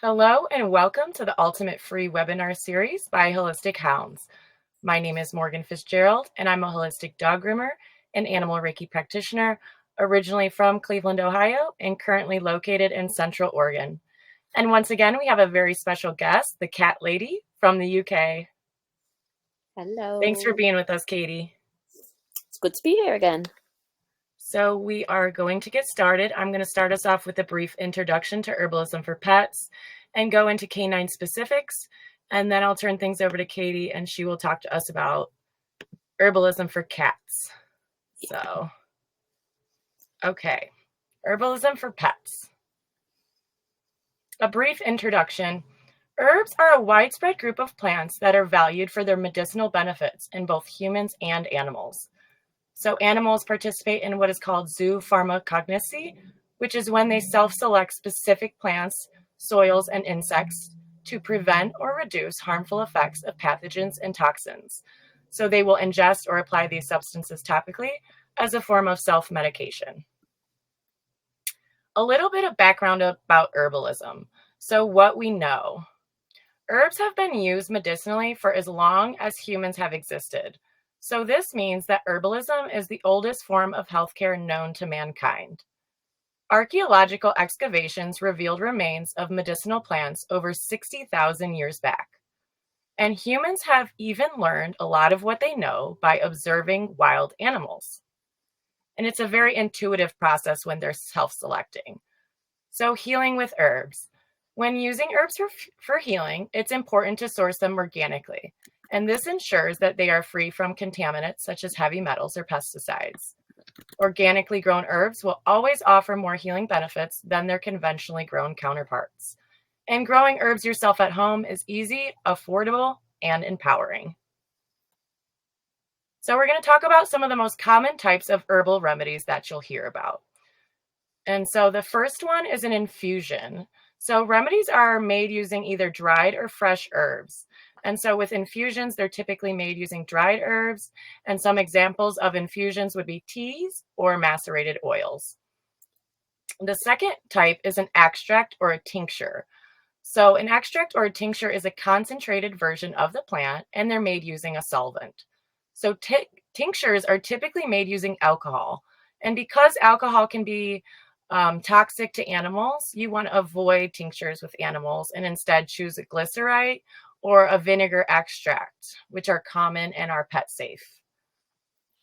Hello and welcome to the Ultimate Free Webinar Series by Wholistic Hounds. My name is Morgan Fitzgerald, and I'm a holistic dog groomer and animal Reiki practitioner, originally from Cleveland, Ohio, and currently located in Central Oregon. And once again, we have a very special guest, the Cat Lady from the UK. Hello. Thanks for being with us, Katie. It's good to be here again. So we are going to get started. I'm going to start us off with a brief introduction to herbalism for pets and go into canine specifics. And then I'll turn things over to Katie and she will talk to us about herbalism for cats. So, okay, herbalism for pets. A brief introduction. Herbs are a widespread group of plants that are valued for their medicinal benefits in both humans and animals. So animals participate in what is called zoopharmacognosy, which is when they self-select specific plants, soils, and insects to prevent or reduce harmful effects of pathogens and toxins. So they will ingest or apply these substances topically as a form of self-medication. A little bit of background about herbalism. So what we know. Herbs have been used medicinally for as long as humans have existed. So this means that herbalism is the oldest form of healthcare known to mankind. Archaeological excavations revealed remains of medicinal plants over 60,000 years back. And humans have even learned a lot of what they know by observing wild animals. And it's a very intuitive process when they're self-selecting. So healing with herbs. When using herbs for healing, it's important to source them organically. And this ensures that they are free from contaminants such as heavy metals or pesticides. Organically grown herbs will always offer more healing benefits than their conventionally grown counterparts. And growing herbs yourself at home is easy, affordable, and empowering. So we're going to talk about some of the most common types of herbal remedies that you'll hear about. And so the first one is an infusion. So remedies are made using either dried or fresh herbs. And so with infusions, they're typically made using dried herbs. And some examples of infusions would be teas or macerated oils. The second type is an extract or a tincture. So an extract or a tincture is a concentrated version of the plant, and they're made using a solvent. So tinctures are typically made using alcohol. And because alcohol can be toxic to animals, you want to avoid tinctures with animals and instead choose a glycerite or a vinegar extract, which are common and are pet safe.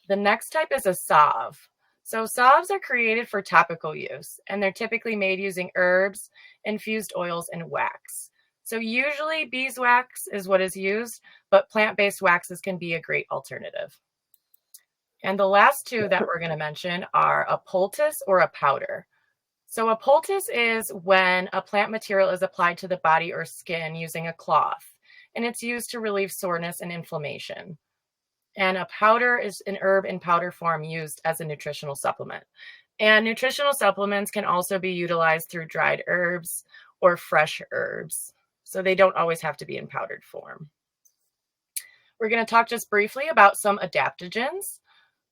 The next type is a salve. So salves are created for topical use, and they're typically made using herbs, infused oils, and wax. So usually beeswax is what is used, but plant-based waxes can be a great alternative. And the last two that we're going to mention are a poultice or a powder. So a poultice is when a plant material is applied to the body or skin using a cloth, and it's used to relieve soreness and inflammation. And a powder is an herb in powder form used as a nutritional supplement. And nutritional supplements can also be utilized through dried herbs or fresh herbs. So they don't always have to be in powdered form. We're going to talk just briefly about some adaptogens.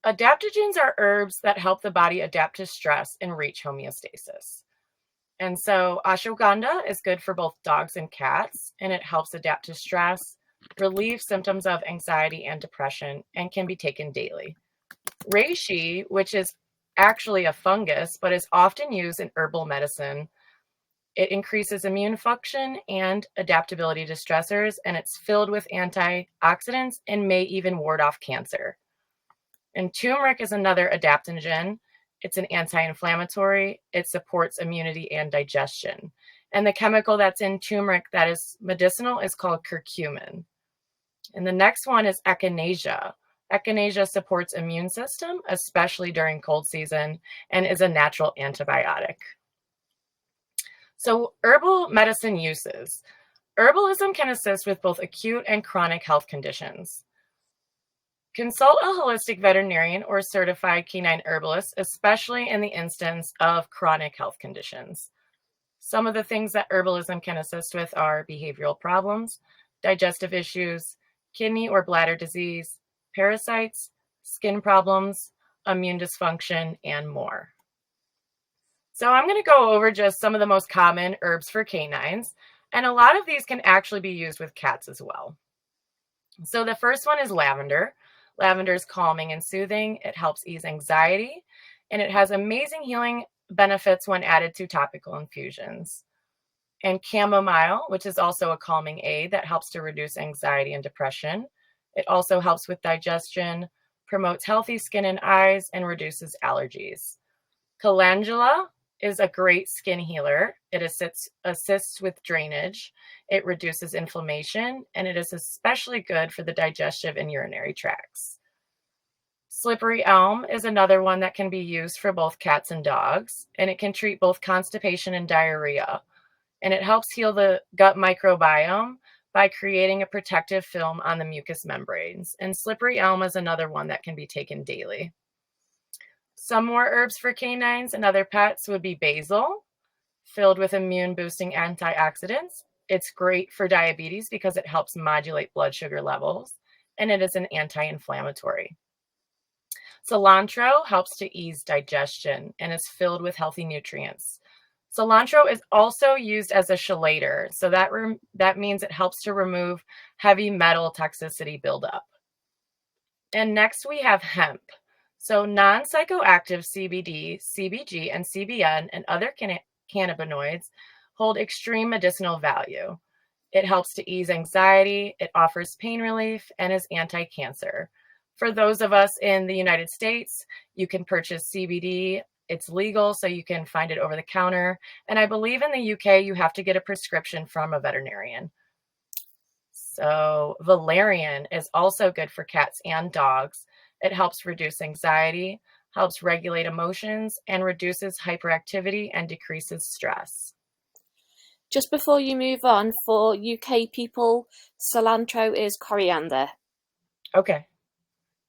Adaptogens are herbs that help the body adapt to stress and reach homeostasis. And so ashwagandha is good for both dogs and cats, and it helps adapt to stress, relieve symptoms of anxiety and depression, and can be taken daily. Reishi, which is actually a fungus, but is often used in herbal medicine, it increases immune function and adaptability to stressors, and it's filled with antioxidants and may even ward off cancer. And turmeric is another adaptogen. It's an anti-inflammatory. It supports immunity and digestion. And the chemical that's in turmeric that is medicinal is called curcumin. And the next one is echinacea. Echinacea supports immune system, especially during cold season, and is a natural antibiotic. So herbal medicine uses. Herbalism can assist with both acute and chronic health conditions. Consult a holistic veterinarian or certified canine herbalist, especially in the instance of chronic health conditions. Some of the things that herbalism can assist with are behavioral problems, digestive issues, kidney or bladder disease, parasites, skin problems, immune dysfunction, and more. So I'm going to go over just some of the most common herbs for canines, and a lot of these can actually be used with cats as well. So the first one is lavender. Lavender is calming and soothing. It helps ease anxiety, and it has amazing healing benefits when added to topical infusions. And chamomile, which is also a calming aid that helps to reduce anxiety and depression. It also helps with digestion, promotes healthy skin and eyes, and reduces allergies. Calendula is a great skin healer. It assists with drainage. It reduces inflammation, and it is especially good for the digestive and urinary tracts. Slippery elm is another one that can be used for both cats and dogs, and it can treat both constipation and diarrhea. And it helps heal the gut microbiome by creating a protective film on the mucous membranes. And slippery elm is another one that can be taken daily. Some more herbs for canines and other pets would be basil, filled with immune-boosting antioxidants. It's great for diabetes because it helps modulate blood sugar levels, and it is an anti-inflammatory. Cilantro helps to ease digestion and is filled with healthy nutrients. Cilantro is also used as a chelator, so that means it helps to remove heavy metal toxicity buildup. And next we have hemp. So non-psychoactive CBD, CBG, and CBN and other cannabinoids hold extreme medicinal value. It helps to ease anxiety, it offers pain relief, and is anti-cancer. For those of us in the United States, you can purchase CBD. It's legal, so you can find it over the counter. And I believe in the UK, you have to get a prescription from a veterinarian. So valerian is also good for cats and dogs. It helps reduce anxiety, helps regulate emotions, and reduces hyperactivity and decreases stress. Just before you move on, for UK people, cilantro is coriander. Okay.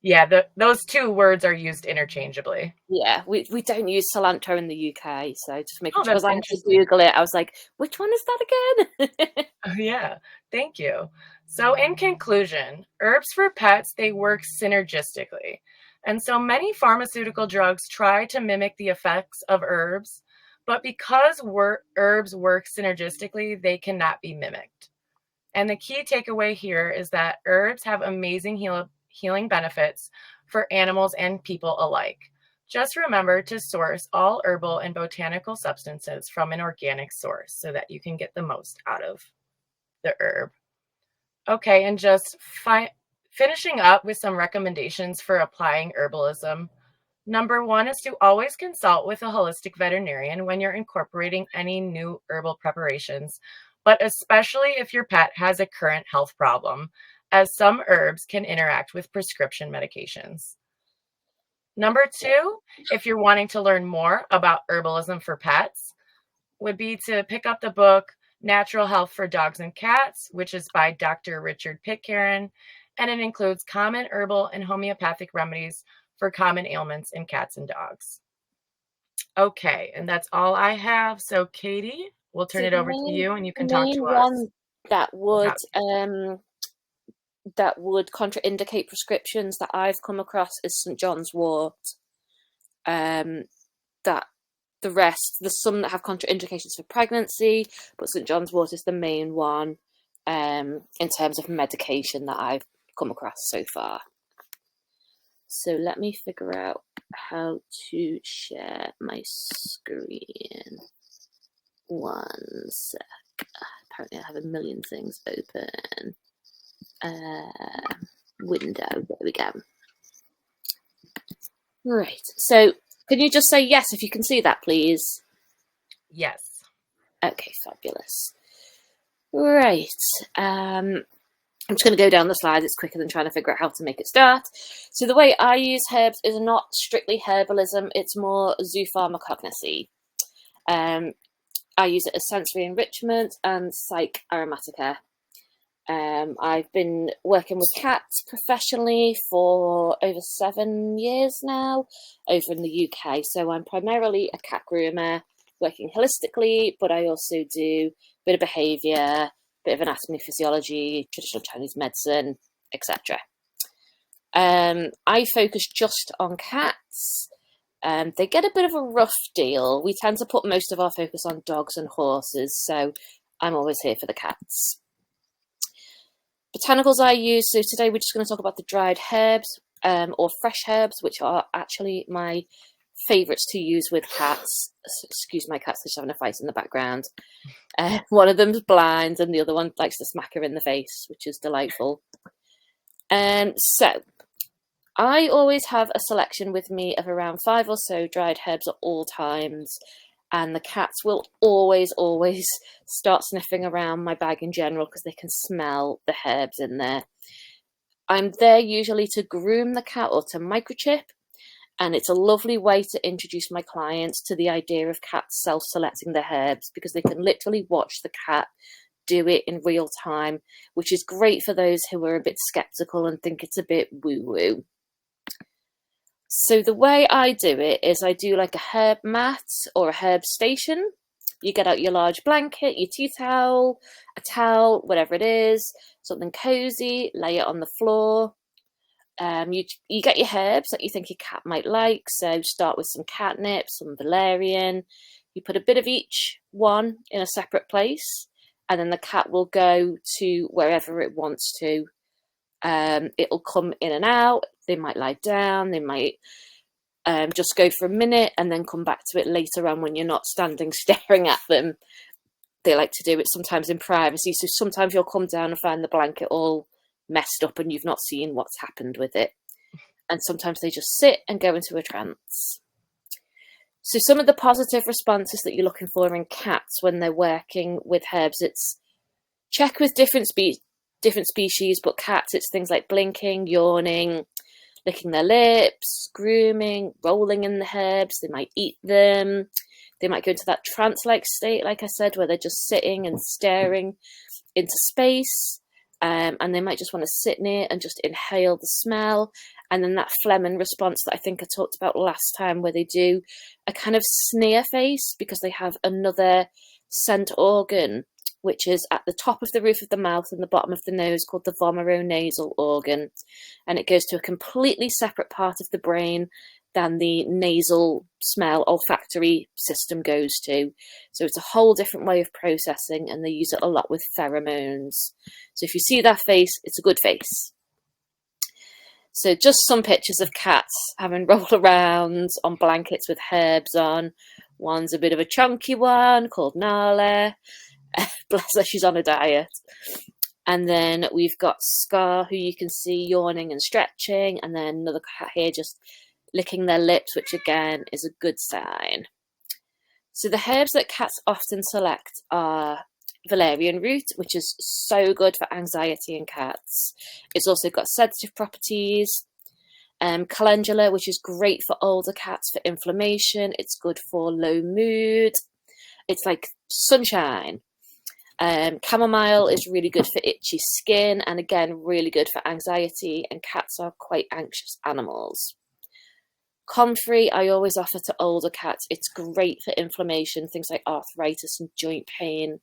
Yeah, those two words are used interchangeably. Yeah, we don't use cilantro in the UK, so just making Oh, sure. that's As I had to interesting. Google it, I was like, which one is that again? Oh, yeah, thank you. So in conclusion, herbs for pets, they work synergistically. And so many pharmaceutical drugs try to mimic the effects of herbs, but because herbs work synergistically, they cannot be mimicked. And the key takeaway here is that herbs have amazing healing benefits for animals and people alike. Just remember to source all herbal and botanical substances from an organic source so that you can get the most out of the herb. Okay, and just finishing up with some recommendations for applying herbalism. Number one is to always consult with a holistic veterinarian when you're incorporating any new herbal preparations, but especially if your pet has a current health problem, as some herbs can interact with prescription medications. Number two, if you're wanting to learn more about herbalism for pets, would be to pick up the book Natural Health for Dogs and Cats, which is by Dr. Richard Pitcairn, and it includes common herbal and homeopathic remedies for common ailments in cats and dogs. Okay, and that's all I have. So, Katie, we'll turn So it over to you, and you the can talk to main us one that would about. contraindicate prescriptions that I've come across is St. John's wort. That the rest, there's some that have contraindications for pregnancy, but St. John's wort is the main one in terms of medication that I've come across so far. So let me figure out how to share my screen. One sec. Apparently I have a million things open. Window, there we go. Right, so can you just say yes if you can see that, please? Yes. Okay, fabulous. Right, I'm just going to go down the slides. It's quicker than trying to figure out how to make it start. So the way I use herbs is not strictly herbalism, it's more zoopharmacognosy. I use it as sensory enrichment and psych aromatica. I've been working with cats professionally for over 7 years now over in the UK. So I'm primarily a cat groomer working holistically, but I also do a bit of behaviour, bit of anatomy, physiology, traditional Chinese medicine, etc. I focus just on cats. They get a bit of a rough deal. We tend to put most of our focus on dogs and horses, so I'm always here for the cats. Botanicals I use, so today we're just going to talk about the dried herbs or fresh herbs, which are actually my favourites to use with cats. Excuse my cats, they're just having a fight in the background. One of them's blind and the other one likes to smack her in the face, which is delightful. So I always have a selection with me of around 5 or so dried herbs at all times, and the cats will always start sniffing around my bag in general because they can smell the herbs in there. I'm there usually to groom the cat or to microchip, and it's a lovely way to introduce my clients to the idea of cats self-selecting the herbs, because they can literally watch the cat do it in real time, which is great for those who are a bit skeptical and think it's a bit woo-woo. So the way I do it is I do like a herb mat or a herb station. You get out your large blanket, your tea towel, a towel, whatever it is, something cozy, lay it on the floor. You get your herbs that you think your cat might like. So start with some catnip, some valerian. You put a bit of each one in a separate place, and then the cat will go to wherever it wants to. It'll come in and out. They might lie down. They might just go for a minute and then come back to it later on when you're not standing staring at them. They like to do it sometimes in privacy. So sometimes you'll come down and find the blanket all messed up and you've not seen what's happened with it. And sometimes they just sit and go into a trance. So some of the positive responses that you're looking for in cats when they're working with herbs, it's check with different species, but cats, it's things like blinking, yawning, licking their lips, grooming, rolling in the herbs. They might eat them. They might go into that trance-like state, like I said, where they're just sitting and staring into space. And they might just want to sit near and just inhale the smell. And then that phlegm response that I think I talked about last time, where they do a kind of sneer face because they have another scent organ, which is at the top of the roof of the mouth and the bottom of the nose, called the vomeronasal organ. And it goes to a completely separate part of the brain than the nasal smell olfactory system goes to. So it's a whole different way of processing, and they use it a lot with pheromones. So if you see that face, it's a good face. So just some pictures of cats having rolled around on blankets with herbs on. One's a bit of a chunky one called Nala. Bless her, she's on a diet. And then we've got Scar, who you can see yawning and stretching. And then another cat here just licking their lips, which again is a good sign. So the herbs that cats often select are valerian root, which is so good for anxiety in cats. It's also got sedative properties. Calendula, which is great for older cats for inflammation. It's good for low mood. It's like sunshine. Chamomile is really good for itchy skin, and again, really good for anxiety, and cats are quite anxious animals. Comfrey, I always offer to older cats. It's great for inflammation, things like arthritis and joint pain.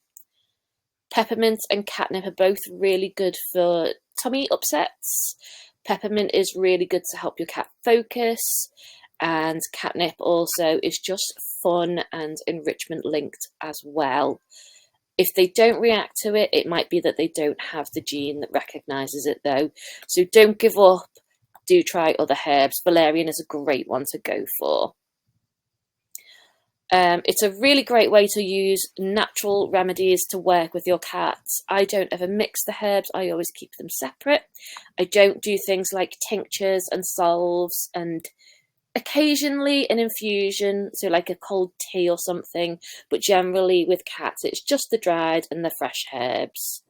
Peppermint and catnip are both really good for tummy upsets. Peppermint is really good to help your cat focus, and catnip also is just fun and enrichment linked as well. If they don't react to it, it might be that they don't have the gene that recognises it though. So don't give up. Do try other herbs. Valerian is a great one to go for. It's a really great way to use natural remedies to work with your cats. I don't ever mix the herbs. I always keep them separate. I don't do things like tinctures and salves, and occasionally an infusion, so like a cold tea or something, but generally with cats it's just the dried and the fresh herbs.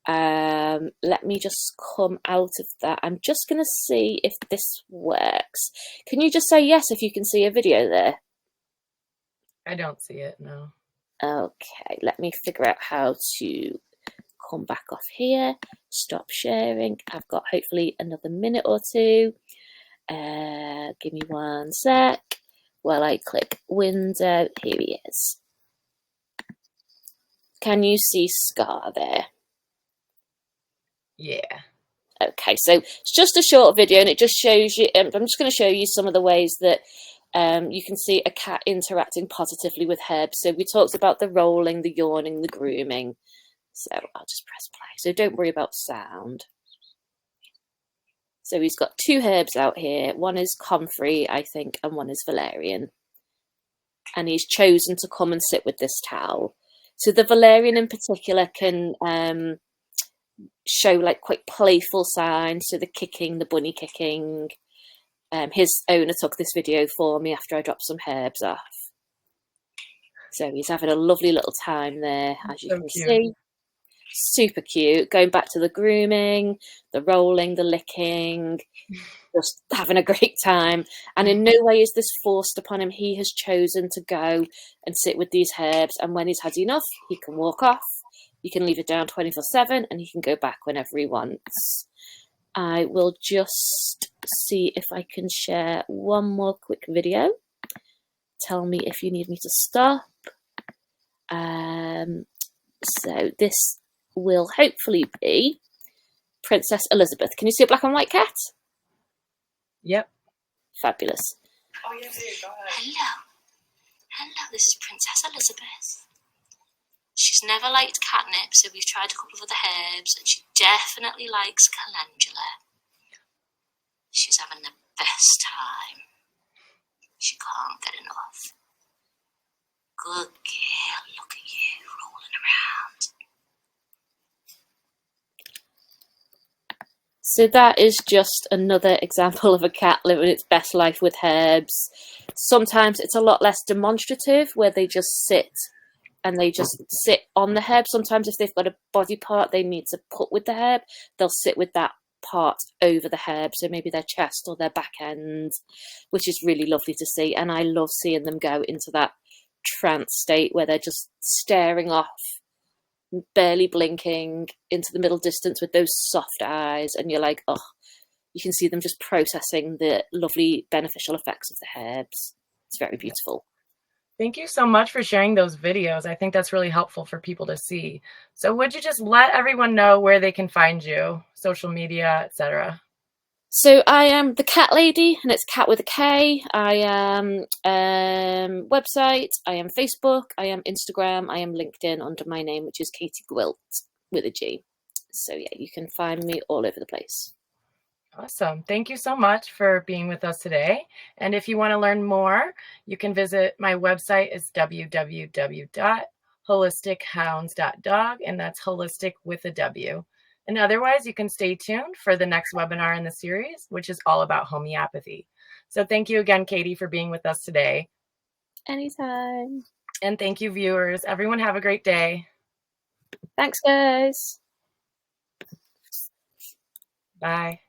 Let me just come out of that. I'm just going to see if this works. Can you just say yes if you can see a video there? I don't see it, no. Okay, let me figure out how to come back off here, stop sharing. I've got hopefully another minute or two. Give me one sec while I click window. Here he is. Can you see Scar there? Yeah. Okay, so it's just a short video and it just shows you, I'm just going to show you some of the ways that you can see a cat interacting positively with herbs. So we talked about the rolling, the yawning, the grooming. So I'll just press play. So don't worry about sound. So he's got 2 herbs out here. One is comfrey, I think, and one is valerian. And he's chosen to come and sit with this towel. So the valerian in particular can show like quite playful signs. So the kicking, the bunny kicking. His owner took this video for me after I dropped some herbs off. So he's having a lovely little time there, as you can see. Super cute. Going back to the grooming, the rolling, the licking, just having a great time. And in no way is this forced upon him. He has chosen to go and sit with these herbs. And when he's had enough, he can walk off. You can leave it down 24/7 and he can go back whenever he wants. I will just see if I can share one more quick video. Tell me if you need me to stop. So this will hopefully be Princess Elizabeth. Can you see a black and white cat? Yep. Fabulous. Oh, yes, go ahead. Hello, this is Princess Elizabeth. She's never liked catnip, so we've tried a couple of other herbs, and she definitely likes calendula. She's having the best time. She can't get enough. Good girl, look at you rolling around. So that is just another example of a cat living its best life with herbs. Sometimes it's a lot less demonstrative, where they just sit and they just sit on the herb. Sometimes if they've got a body part they need to put with the herb, they'll sit with that part over the herb, so maybe their chest or their back end, which is really lovely to see. And I love seeing them go into that trance state where they're just staring off, barely blinking into the middle distance with those soft eyes, and you're like, oh, you can see them just processing the lovely beneficial effects of the herbs. It's very beautiful. Thank you so much for sharing those videos. I think that's really helpful for people to see. So would you just let everyone know where they can find you, social media, etc.? So I am the Cat Lady, and it's cat with a K. I am website, I am Facebook, I am Instagram, I am LinkedIn under my name, which is Katie Gwilt with a G. So yeah, you can find me all over the place. Awesome. Thank you so much for being with us today. And if you want to learn more, you can visit my website. It's www.wholistichounds.dog, and that's holistic with a W. And otherwise, you can stay tuned for the next webinar in the series, which is all about homeopathy. So thank you again, Katie, for being with us today. Anytime. And thank you, viewers. Everyone have a great day. Thanks, guys. Bye.